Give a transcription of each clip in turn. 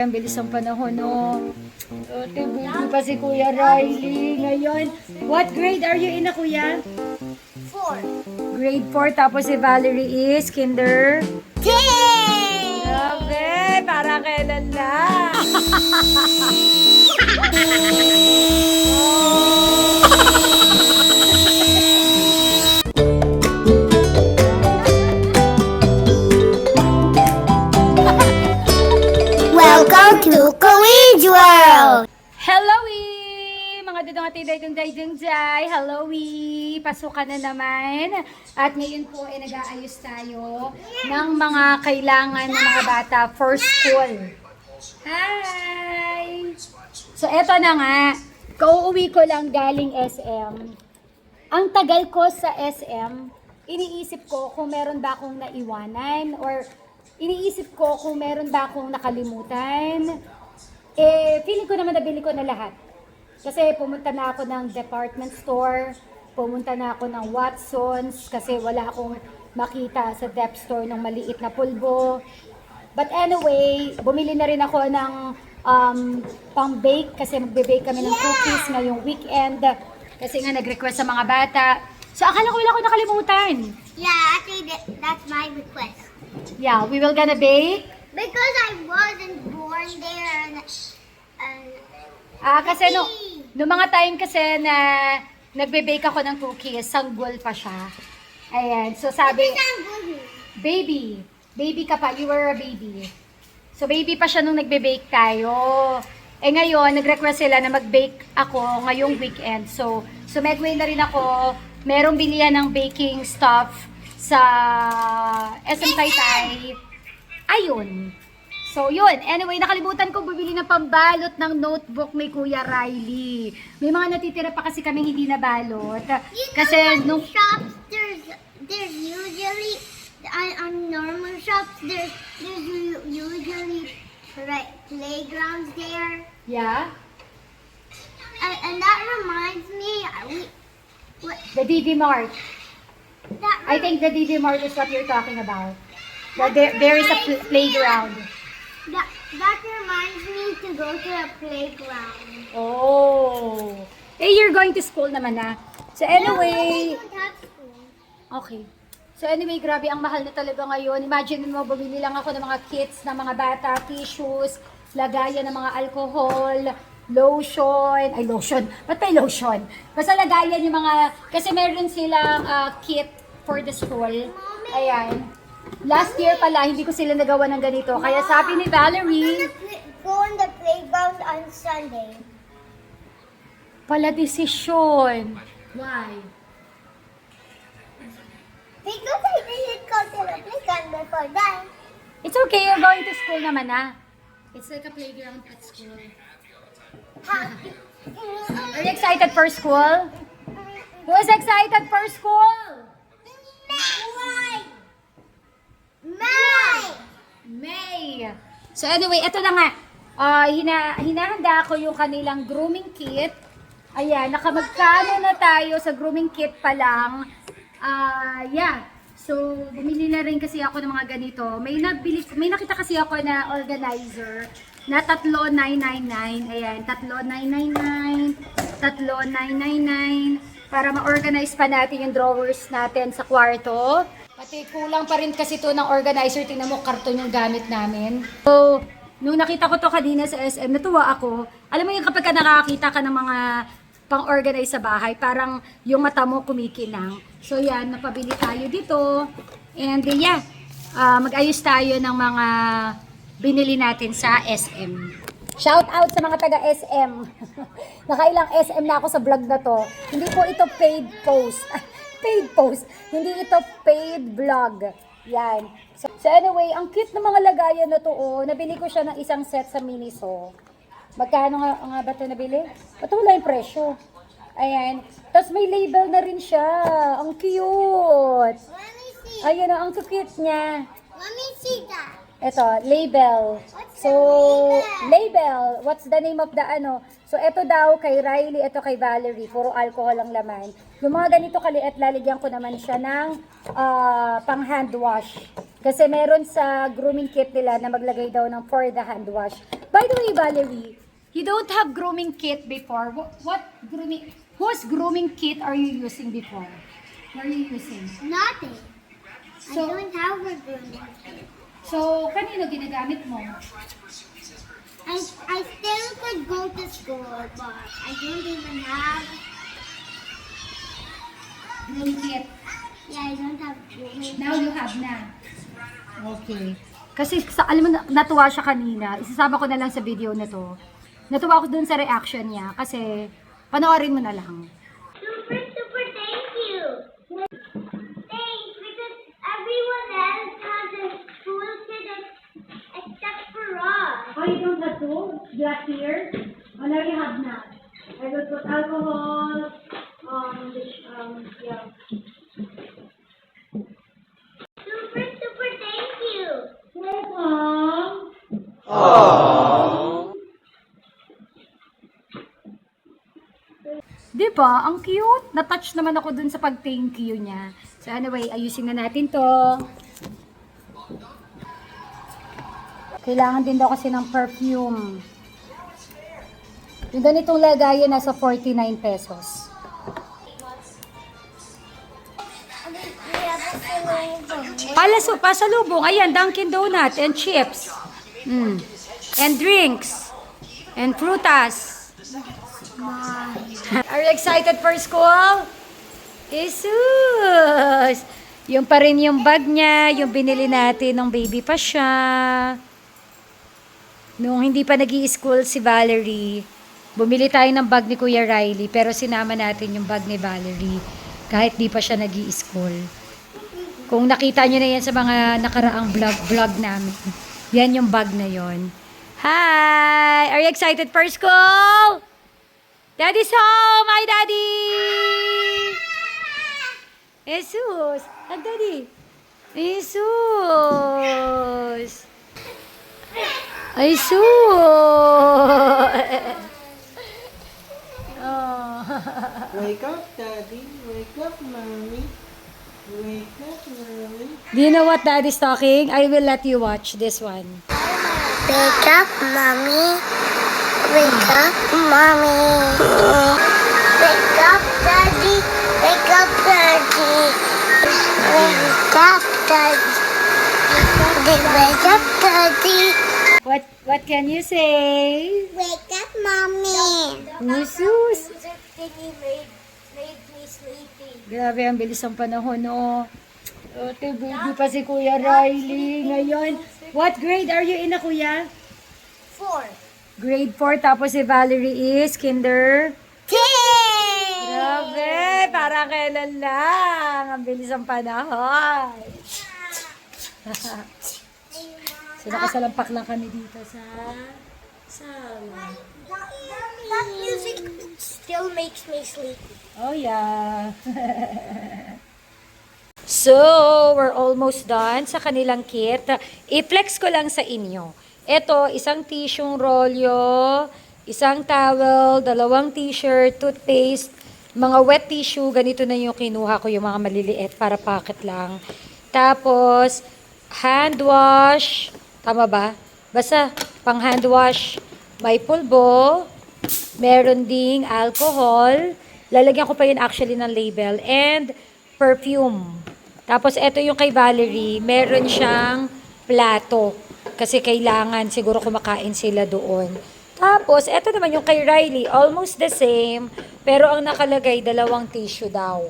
Ang bilis ng panahon, no? Buti pa si Kuya Riley ngayon. What grade are you in na, Kuya? 4. Grade 4, tapos si Valerie is kinder. 10! Grabe, para kailan na? Welcome to Cole's World! Hello-y! Mga dudong at day. Hello-y! Pasukan na naman. At ngayon po ay nag-aayos tayo ng mga kailangan ng mga bata for school. Hi! So, eto na nga. Kauuwi ko lang galing SM. Ang tagal ko sa SM, iniisip ko kung meron ba akong naiwanan or iniisip ko kung meron ba akong nakalimutan. Feeling ko naman nabili ko na lahat. Kasi pumunta na ako ng department store, pumunta na ako ng Watsons, kasi wala akong makita sa dep store ng maliit na pulbo. But anyway, bumili na rin ako ng pang-bake, kasi magbe-bake kami ng cookies ngayong weekend. Kasi nga nag-request sa mga bata. So akala ko wala ko nakalimutan. Yeah, actually that's my request. Yeah, we will gonna bake. Because I wasn't born there and Kasi no mga time kasi na nagbe-bake ako ng cookies, sanggol pa siya. Ayan, so sabi, baby ka pa, you were a baby. So baby pa siya nung nagbe-bake tayo. Ngayon, nag-request sila na mag-bake ako ngayong weekend. So medway na rin ako, merong bilihan ng baking stuff sa SM Taytay. Ayun. So, yun. Anyway, nakalimutan ko bumili ng pambalot ng notebook may Kuya Riley. May mga natitira pa kasi kaming hindi nabalot. Kasi nung shops, there's usually on normal shops there's usually playgrounds there. yeah, And that reminds me, the DD Mart. I think the DD Mart is what you're talking about. There is a playground. That reminds me to go to a playground. Oh. You're going to school naman na. So anyway, No, I don't have school. okay. So anyway, grabe ang mahal na talaga ngayon. Imagine mo, bumili lang ako ng mga kits ng mga bata, tissues, lagayan ng mga alcohol, lotion. Ba't may lotion? Basta lagayan yung mga, kasi meron silang kit for the school. Ayan. Last year pala, hindi ko sila nagawa ng ganito. Kaya sabi ni Valerie, Go on the playground on Sunday. pala desisyon. Why? Because I didn't go to the playground before that. It's okay, you're going to school naman na. It's like a playground at school. Are you excited for school? Who's excited for school? May! So anyway, ito na nga. Hinahanda ko yung kanilang grooming kit. Ayan, nakamagkano na tayo sa grooming kit pa lang. Yeah. So, bumili na rin kasi ako ng mga ganito. May nakita kasi ako na organizer na 3,999. Ayan, 3,999, 3,999 para ma-organize pa natin yung drawers natin sa kwarto. Pati kulang pa rin kasi to ng organizer. Tingnan mo, karton yung gamit namin. So, nung nakita ko to kanina sa SM, natuwa ako. Alam mo yung kapag ka nakakita ka ng mga pang-organize sa bahay, parang yung mata mo kumikinang. So yan, napabili tayo dito. And yeah, mag-ayos tayo ng mga binili natin sa SM. Shout out sa mga taga-SM. Nakailang SM na ako sa vlog na to. Hindi po ito paid post. Paid post. Hindi ito paid vlog. Yan. So anyway, ang cute ng mga lagayan na to. Nabili ko siya ng isang set sa Miniso. Magkano nga ba ito nabili? Ba't wala yung presyo? Ayan. Tapos may label na rin siya. Ang cute. Let me see. Ayan ang cute niya. Let me see that. Ito, label. What's So, the label? Label. What's the name of the ano? So, ito daw kay Riley, ito kay Valerie. Puro alcohol ang laman. Yung mga ganito kaliit, lalagyan ko naman siya ng pang hand wash. Kasi meron sa grooming kit nila na maglagay daw ng for the hand wash. By the way, Valerie, you don't have grooming kit before. Whose grooming kit are you using before? What are you using? Nothing. So- I don't have a grooming kit. So, kanino ginagamit mo? I still could go to school, but I don't even have. Grooming kit. Yeah, I don't have grooming. Now you have na. Okay. Kasi alam mo, natuwa siya kanina. Isasama ko na lang sa video na to. Natuwa ako dun sa reaction niya kasi panoorin mo na lang. Super, super thank you. Thanks, because everyone else has a school kit except for us. Oh, you don't have to? Black here? Oh, now you have na. I will put alcohol, yeah. Super, super thank you. Welcome. Diba? Ang cute. Na-touch naman ako dun sa pag-thank you niya. So anyway, ayusin na natin to. Kailangan din daw kasi ng perfume. Yung ganitong lagayan nasa 49 pesos. Pasalubong. Ayan, Dunkin Donut and chips. And drinks. And frutas. Are you excited for school? Jesus! Yung pa rin yung bag niya, yung binili natin nung baby pa siya. Nung hindi pa nag-i-school si Valerie, bumili tayo ng bag ni Kuya Riley, pero sinama natin yung bag ni Valerie kahit di pa siya nag-i-school. Kung nakita nyo na yan sa mga nakaraang vlog namin, yan yung bag na yon. Hi! Are you excited for school? Daddy's home! Hi, Daddy! Jesus! Hug, Daddy! Jesus! Ay, sus! Oh. Wake up, Daddy. Wake up, Mommy. Wake up, Mommy. Do you know what Daddy's talking? I will let you watch this one. Wake up, mommy. Wake up, mommy. Wake up, daddy. Wake up, daddy. Wake up, daddy. Wake up, daddy. What can you say? Wake up, mommy. Jesus! Made me sleepy. Grabe, ang bilis ng panahon, no? Ate, baby pa si Kuya Riley ngayon. What grade are you in na, Kuya? 4. Grade 4, tapos si Valerie is kinder. 10. Grabe, parang kailan lang. Ang bilis ng panahon. So, nakasalampak lang kami dito sa sala. That music still makes me sleepy. Oh, yeah. So, we're almost done sa kanilang kit. I-flex ko lang sa inyo. Ito, isang tissue rolyo, isang towel, 2 t-shirt, toothpaste, mga wet tissue, ganito na yung kinuha ko, yung mga maliliit para pocket lang. Tapos, hand wash, tama ba? Basta, pang hand wash, may pulbo, meron ding alcohol, lalagyan ko pa yun actually ng label, and perfume. Tapos, ito yung kay Valerie, meron siyang plato. Kasi kailangan siguro kumakain sila doon. Tapos, ito naman yung kay Riley, almost the same, pero ang nakalagay, 2 tissue daw.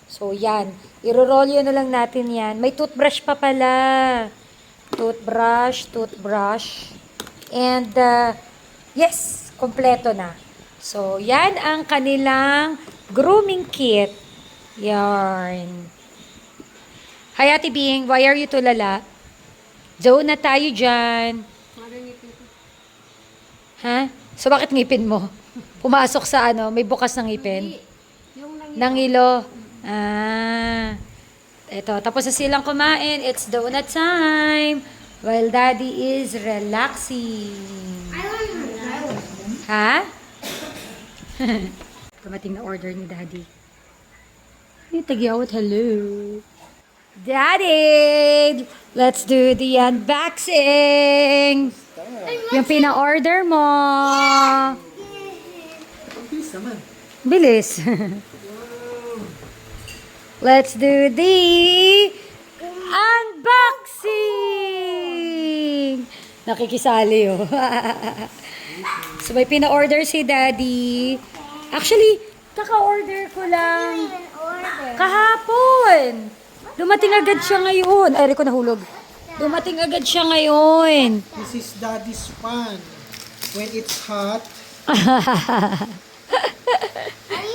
So, yan. Irorolyo na lang natin yan. May toothbrush pa pala. Toothbrush. And, yes, kompleto na. So, yan ang kanilang grooming kit. Yarn. Hi, Ate Bing. Why are you tulala? Zone na tayo dyan. Ha? So, bakit ngipin mo? Pumasok sa ano? May bukas ng ngipin? Nangilo. Ah. Eto, tapos na silang kumain. It's donut time. While Daddy is relaxing. I want Ha? Dumating na order ni Daddy. Hey, tagyawat, hello. Daddy! Let's do the unboxing! Yung pina-order mo. Bilis naman. Bilis. Let's do the unboxing! Nakikisali oh. So may pina-order si Daddy. Actually, kaka-order ko lang Even order. kahapon. Dumating agad siya ngayon. Ay, ko nahulog. Dumating agad siya ngayon. This is Daddy's fan. When it's hot,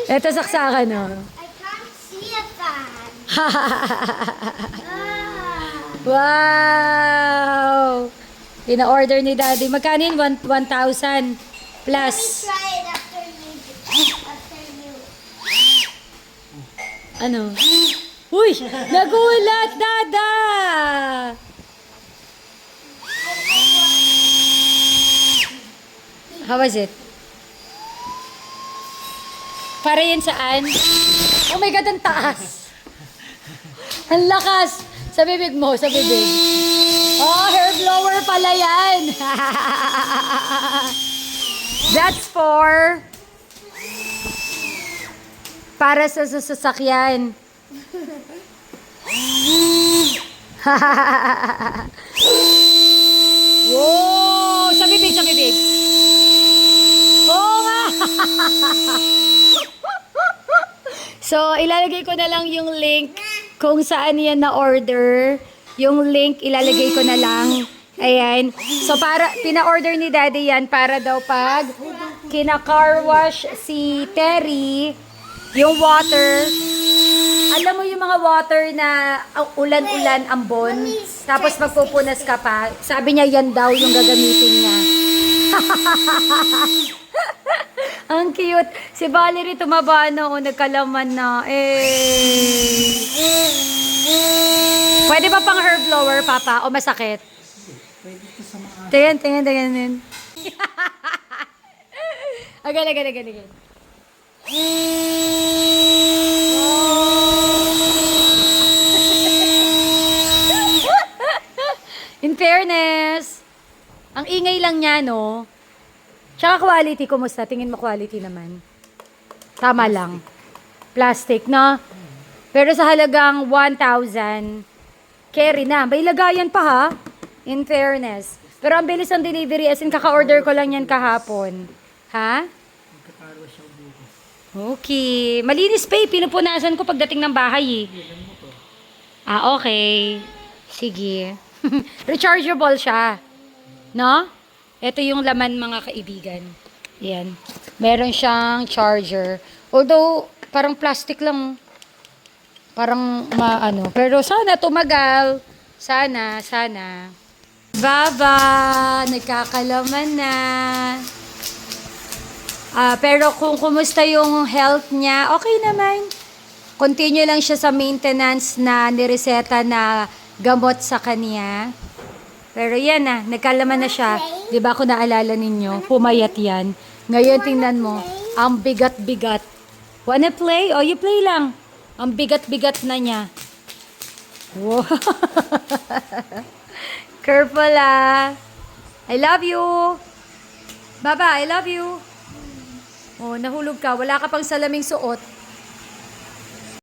Ito saksakan oh. I can't see a fan. Wow! Pina-order ni Daddy. Magkano yun? 1,000 Let plus. me try it after you. Ano? Uy! Nagulat, Dada! How was it? Para yan saan? Oh my God, ang taas! Ang lakas! Sa bibig mo, sa bibig. Oh, hair blower pala yan! That's for... Para sa sasakyan. Wow! Sa bibig, sa bibig. Oo nga! So, ilalagay ko na lang yung link kung saan yan na-order. Yung link, ilalagay ko na lang. Ayan. So, pina-order ni Daddy yan para daw pag kina-car wash si Terry, yung water, alam mo yung mga water na ulan-ulan, ambon, tapos magpupunas ka pa, sabi niya yan daw yung gagamitin niya. Ang cute. Si Valerie tumaba na o nagkalaman na. Pwede ba pang hair blower, Papa? O masakit? pwede ito sa mga... Tingnan. Again. In fairness, ang ingay lang niya, no? Tsaka quality, kumusta? Tingin mo quality naman. Tama lang. Plastic, no? Pero sa halagang 1,000, carry na. May lagayan pa, ha? In fairness. Pero ang bilis ng delivery, as in kaka-order ko lang yan kahapon. Ha? Magkakarwa siya bukas. Okay. Malinis pa eh. Pinupunasan ko pagdating ng bahay eh. Ah, okay. Sige. Rechargeable siya. No? Ito yung laman mga kaibigan. Yan. Meron siyang charger. Although, parang plastic lang. Parang maano. Pero sana tumagal. Sana. Baba! Nagkakalaman na. Pero kung kumusta yung health niya, okay naman. Continue lang siya sa maintenance na nireseta na gamot sa kanya. Pero yan na, nagkalaman na siya. Di ba ako naalala ninyo? Pumayat yan. Ngayon tingnan mo, ang bigat-bigat. Wanna play? O, you play lang. Ang bigat-bigat na niya. Wow. Careful ah. I love you. Baba, I love you. Oh, nahulog ka. Wala ka pang salaming suot.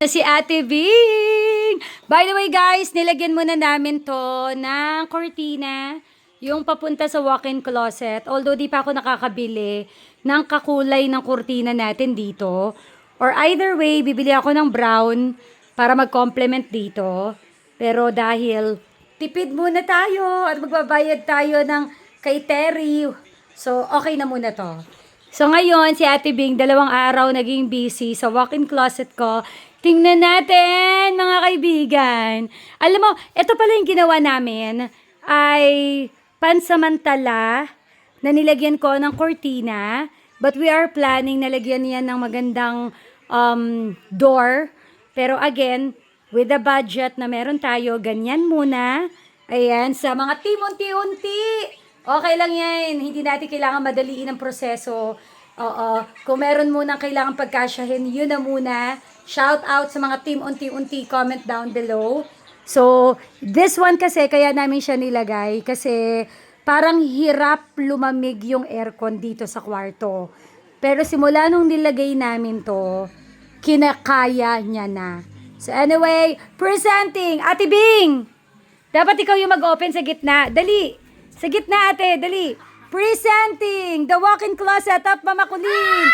Si Ate Bing. By the way guys, nilagyan muna namin to ng cortina. Yung papunta sa walk-in closet. Although di pa ako nakakabili ng kakulay ng cortina natin dito. Or either way, bibili ako ng brown para mag-complement dito. Pero dahil tipid muna tayo at magbabayad tayo ng kay Terry. So, okay na muna to. So, ngayon, si Ate Bing, 2 araw naging busy sa walk-in closet ko. Tingnan natin, mga kaibigan. Alam mo, ito pala yung ginawa namin ay pansamantala na nilagyan ko ng cortina. But we are planning na lagyan yan ng magandang door. Pero again, with the budget na meron tayo, ganyan muna. Ayan, sa mga timunti-unti Okay lang yan. Hindi natin kailangan madaliin ang proseso. Oo. Kung meron munang kailangan pagkasyahin, yun na muna. Shout out sa mga team unti-unti. Comment down below. So, this one kasi, kaya namin siya nilagay. Kasi, parang hirap lumamig yung aircon dito sa kwarto. Pero simula nung nilagay namin to, kinakaya niya na. So anyway, presenting, Ate Bing! Dapat ikaw yung mag-open sa gitna. Dali! Sa gitna, ate, dali! Presenting, the walk-in closet of Mama Kulin!